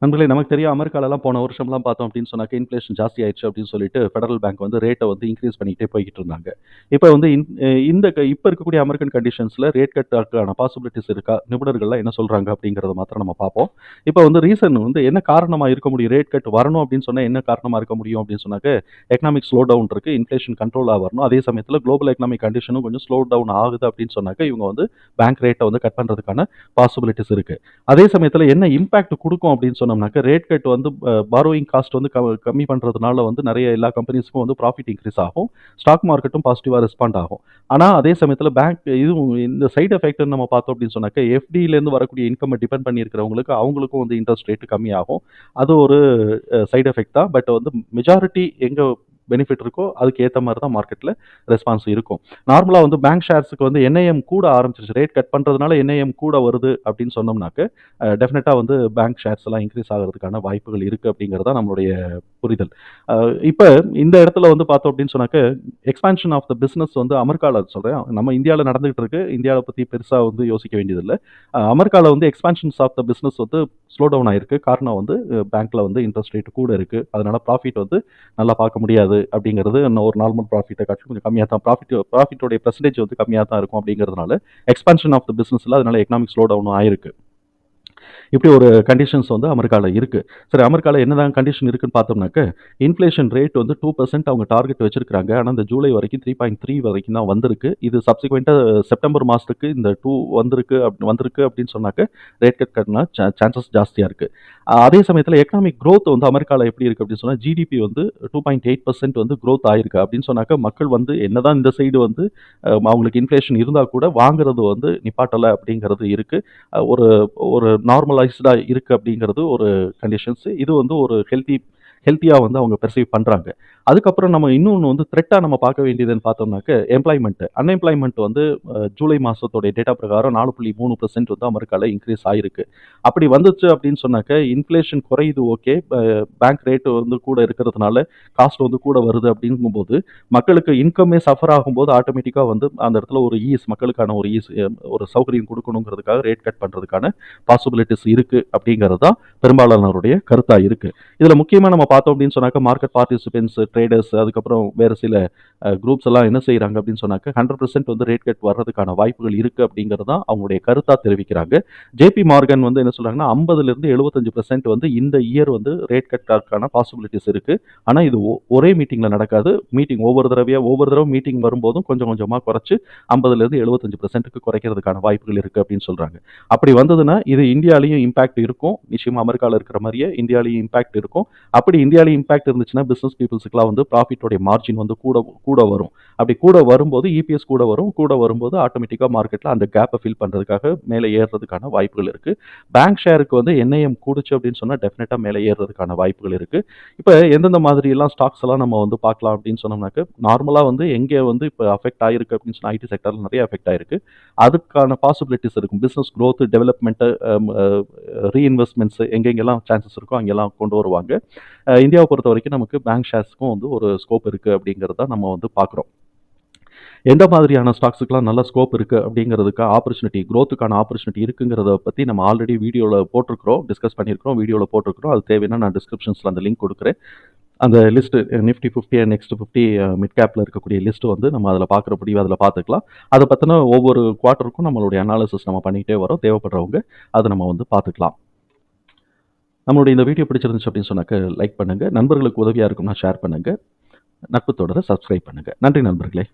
நண்பர்களே நமக்கு தெரியும் அமெரிக்காலலாம் போன வருஷம்லாம் பார்த்தோம் அப்படின்னு சொன்னாக்க இன்ஃப்ளேஷன் ஜாஸ்தி ஆயிடுச்சு அப்படின்னு சொல்லிட்டு ஃபெடரல் பேங்க் வந்து ரேட்டை வந்து இன்க்ரீஸ் பண்ணிக்கிட்டே போய்கிட்டு இருந்தாங்க. இப்போ வந்து இப்போ இருக்கக்கூடிய அமெரிக்கன் கண்டிஷன்ஸில் ரேட் கட்டுக்கான பாசிபிலிட்டிஸ் இருக்கா? நிபுணர்கள்லாம் என்ன சொல்றாங்க அப்படிங்கிறத மாத்திரம் நம்ம பார்ப்போம். இப்போ வந்து ரீசன் வந்து என்ன காரணமா இருக்க முடியும்? ரேட் கட் வரணும் அப்படின்னு சொன்னா என்ன காரணமா இருக்க முடியும் அப்படின்னு சொன்னாக்க, எக்கனாமிக் ஸ்லோ டவுன் இருக்கு. இன்ஃப்ளேஷன் கண்ட்ரோலா வரணும். அதே சமயத்தில குளோபல் எக்கனாமிக் கண்டிஷனும் கொஞ்சம் ஸ்லோ டவுன் ஆகுது அப்படின்னு சொன்னாக்க, இவங்க வந்து பேங்க் ரேட்ட வந்து கட் பண்றதுக்கான பாசிபிலிட்டிஸ் இருக்கு. அதே சமயத்தில என்ன இம்பாக்ட் குடுக்கும் அப்படின்னு சொன்னோம்னாக்க, ரேட் கட் வந்து பாரோயிங் காஸ்ட் வந்து கம்மி பண்றதுனால வந்து நெறைய எல்லா கம்பெனிஸ்க்கும் வந்து ப்ராஃபிட் இன்கிரீஸ் ஆகும். ஸ்டாக் மார்க்கெட்டும் பாசிட்டிவா ரெஸ்பாண்ட் ஆகும். ஆனா, அதே சமயத்தில பேங்க் இதுவும் இந்த சைட் எஃபெக்ட்ன்னு நம்ம பார்த்தோம் அப்படின்னு சொன்னாக்க, எஃப்டிலேருந்து வரக்கூடிய இன்கம்ம டிபெண்ட் பண்ணி இருக்கிறவங்களுக்கு, அவங்களுக்கும் வந்து இன்ட்ரெஸ்ட் ரேட் கம்மியாகும். அது ஒரு சைட் எஃபெக்ட் தான். பட் வந்து மெஜாரிட்டி எங்க பெனிஃபிட் இருக்கோ, அதுக்கு ஏத்த மாரி தான் மார்க்கெட்ல ரெஸ்பான்ஸ் இருக்கும். நார்மலா வந்து பேங்க் ஷேர்ஸ்க்கு வந்து என்ஐஎம் கூட ஆரம்பிச்சுருச்சு. ரேட் கட் பண்றதுனால என்ஐஎம் கூட வருது அப்படின்னு சொன்னோம்னாக்க, டெஃபினட்டா வந்து பேங்க் ஷேர்ஸ் எல்லாம் இன்கிரீஸ் ஆகுறதுக்கான வாய்ப்புகள் இருக்கு அப்படிங்கிறது தான் நம்மளுடைய புரிதல். அ இப்ப இந்த இடத்துல வந்து பார்த்தோம் அப்படின்னு சொன்னாக்க, எக்ஸ்பான்ஷன் ஆஃப் த பிசினஸ் வந்து அமெரிக்கால சொல்றேன். நம்ம இந்தியால நடந்துகிட்டு இருக்கு. இந்தியாவ பத்தி பெருசா வந்து யோசிக்க வேண்டியதில்ல. அமெரிக்கால வந்து எக்ஸ்பான்ஷன்ஸ் ஆஃப் த பிசினஸ் வந்து ஸ்லோ டவுன் ஆயிருக்கு. காரணம் வந்து பேங்க்ல வந்து இன்ட்ரெஸ்ட் ரேட் கூட இருக்கு. அதனால ப்ராஃபிட் வந்து நல்லா பார்க்க முடியாது அப்படிங்கிறது ஒரு நார்மல் ப்ராஃபிட்ட காட்டிலும் கொஞ்சம் கம்மியா தான் ப்ராஃபிட்டோடைய பெர்சன்டேஜ் வந்து கம்மியா தான் இருக்கும் அப்படிங்கிறதுனால, எக்ஸ்பான்ஷன் ஆஃப் த பிசினஸ்ல அதனால எக்கனாமிக் ஸ்லோ டவுனும் ஆயிருக்கு. இப்படி ஒரு கண்டிஷன்ஸ் வந்து அமெரிக்கால இருக்கு. சரி அமெரிக்கால என்னதான் கண்டிஷன் இருக்குன்னு பார்த்தோம்னாக்க, இன்ஃப்ளேஷன் ரேட் வந்து 2% அவங்க டார்கெட் வச்சிருக்காங்க. ஆனா இந்த ஜூலை வரைக்கும் 3.3 வரைக்கும் தான் வந்திருக்கு. இது சப்சிக்வென்ட்டா செப்டம்பர் மாசத்துக்கு இந்த 2 வந்திருக்கு அப்படின்னு சொன்னாக்க, ரேட் கட் கட்னா சான்சஸ் ஜாஸ்தியா இருக்கு. அதே சமயத்தில எக்கனாமிக் குரோத் வந்து அமெரிக்கால எப்படி இருக்கு அப்படின்னு சொன்னா, ஜிடிபி வந்து 2.8% வந்து குரோத் ஆயிருக்கு அப்படின்னு சொன்னாக்க, மக்கள் வந்து என்னதான் இந்த சைடு வந்து அவங்களுக்கு இன்ஃப்ளேஷன் இருந்தா கூட வாங்குறது வந்து நிப்பாட்டல அப்படிங்கிறது இருக்கு. ஒரு ஒரு நார்மலைஸ்டா இருக்கு அப்படிங்கிறது ஒரு கண்டிஷன்ஸ். இது வந்து ஒரு ஹெல்த்தியா வந்து அவங்க பெர்சீவ் பண்றாங்க. அதுக்கப்புறம் நம்ம இன்னொன்னு வந்து த்ரெட்டா நம்ம பார்க்க வேண்டியதுன்னு பார்த்தோம்னாக்க, எம்ப்ளாய்மென்ட். அன்எம்ப்ளாய்மென்ட் வந்து ஜூலை மாசத்தோட டேட்டா பிரகாரம் 4.3% வந்து அமெரிக்கால இன்கிரீஸ் ஆயிருக்கு. அப்படி வந்துச்சு அப்படின்னு சொன்னாக்க, இன்ஃப்ளேஷன் குறையுது ஓகே. பேங்க் ரேட் வந்து கூட இருக்கிறதுனால காஸ்ட் வந்து கூட வருது அப்படிங்கும்போது, மக்களுக்கு இன்கமே சஃபர் ஆகும்போது ஆட்டோமேட்டிக்கா வந்து அந்த இடத்துல ஒரு மக்களுக்கான ஒரு ஒரு சௌகரியம் குடுக்கணுங்கிறதுக்காக ரேட் கட் பண்றதுக்கான பாசிபிலிட்டீஸ் இருக்கு அப்படிங்கிறது தான் பெரும்பாலானோருடைய கருத்தா இருக்கு. இதுல முக்கியமா நம்ம பார்த்தோம் அப்படின்னு சொன்னாக்க, மார்க்கெட் பார்ட்டிசிபென்ட்ஸ், ட்ரேடர்ஸ் அதுக்கப்புறம் வேற சில குரூப்ஸ் எல்லாம் என்ன செய்றாங்க அப்படின்னு சொன்னாக்க, 100% வந்து ரேட் கட் வர்றதுக்கான வாய்ப்புகள் இருக்கு அப்படிங்கிறது தான் அவங்களுடைய கருத்தா தெரிவிக்கிறாங்க. ஜேபி மார்கன் வந்து என்ன சொல்றாங்கன்னா, 50லிருந்து 75% வந்து இந்த இயர் வந்து ரேட் கட்க்கான பாசிபிலிட்டீஸ் இருக்கு. ஆனா இது ஒரே மீட்டிங்ல நடக்காது. ஒவ்வொரு தடவ மீட்டிங் வரும்போதும் கொஞ்சம் கொஞ்சமா குறைச்சு 50லிருந்து 75%க்கு குறைக்கிறதுக்கான வாய்ப்புகள் இருக்கு அப்படின்னு சொல்றாங்க. அப்படி வந்ததுன்னா, இது இந்தியாலயும் இம்பாக்ட் இருக்கும். நிச்சயமா அமெரிக்கால இருக்கிற மாரியே இந்தியாலயும் இம்பாக்ட் இருக்கும். அப்படி இந்தியாலயும் இம்பாக்ட் இருந்துச்சுன்னா, பிசினஸ் பீப்பிள்ஸ்க்குலாம் வந்து ப்ராஃபிட்டோட மார்ஜின் வந்து கூட கூட வரும். அப்படி கூட வரும்போது இபிஎஸ் கூட வரும். கூட வரும்போது ஆட்டோமேட்டிக்கா மார்க்கெட்ல அந்த கேப்ப ஃபில் பண்றதுக்காக மேல ஏறுறதுக்கான வாய்ப்புகள் இருக்கு. பேங்க் ஷேருக்கு வந்து என்ஐஎம் கூடுச்சு அப்படின்னு சொன்னா, டெஃபினட்டா மேல ஏறுறதுக்கான வாய்ப்புகள் இருக்கு. இப்ப எந்தெந்த மாதிரியெல்லாம் ஸ்டாக்ஸ் எல்லாம் நம்ம வந்து பார்க்கலாம் அப்படின்னு சொன்னோம்னாக்க, நார்மலா வந்து எங்கே வந்து இப்ப அஃபெக்ட் ஆயிருக்கு அப்படின்னு சொன்னா, ஐடி செக்டார்ல நெறைய அஃபெக்ட் ஆயிருக்கு. அதுக்கான பாசிபிலிட்டீஸ் இருக்கும். பிசினஸ் குரோத், டெவலப்மென்ட், அம் அ ரீஇன்வெஸ்ட்மென்ட்ஸ் எங்கெங்கெல்லாம் சான்சஸ் இருக்கோ அங்கெல்லாம் கொண்டு வருவாங்க. இந்தியாவ பொறுத்தவரைக்கும் நமக்கு பேங்க் ஷேர்ஸ்க்கும் வந்து ஒரு ஸ்கோப் இருக்கு அப்படிங்கிறத நம்ம வந்து பார்க்குறோம். எந்த மாதிரியான ஸ்டாக்ஸுக்குலாம் நல்ல ஸ்கோப் இருக்கு அப்படிங்கிறதுக்கு குரோத்துக்கான ஆப்பர்ச்சுனிட்டி இருக்குங்கிறத பத்தி நம்ம ஆல்ரெடி வீடியோல போட்டிருக்கிறோம். டிஸ்கஸ் பண்ணியிருக்கிறோம். வீடியோல போட்டிருக்கிறோம். அது தேவைன்னா நான் டிஸ்கிரிப்ஷன்ஸ்ல அந்த லிங்க் குடுக்குறேன். அந்த list Nifty 50 and next 50 mid கேப்ல இருக்கக்கூடிய லிஸ்ட் வந்து நம்ம அதில பார்க்குறபடி அதில பார்த்துக்கலாம். அத பத்தின ஒவ்வொரு குவார்ட்டருக்கும் நம்மளுடைய அனாலிசிஸ் நம்ம பண்ணிக்கிட்டே வரோம். தேவைப்படுறவங்க அத நம்ம வந்து பார்த்துக்கலாம். நம்மளுடைய இந்த வீடியோ பிடிச்சிருந்துச்சு அப்படின்னு சொன்னாக்க லைக் பண்ணுங்க. நண்பர்களுக்கு உதவியா இருக்கும்னா ஷேர் பண்ணுங்க. நட்பு தொடர சப்ஸ்கிரைப் பண்ணுங்க. நன்றி நண்பர்களே.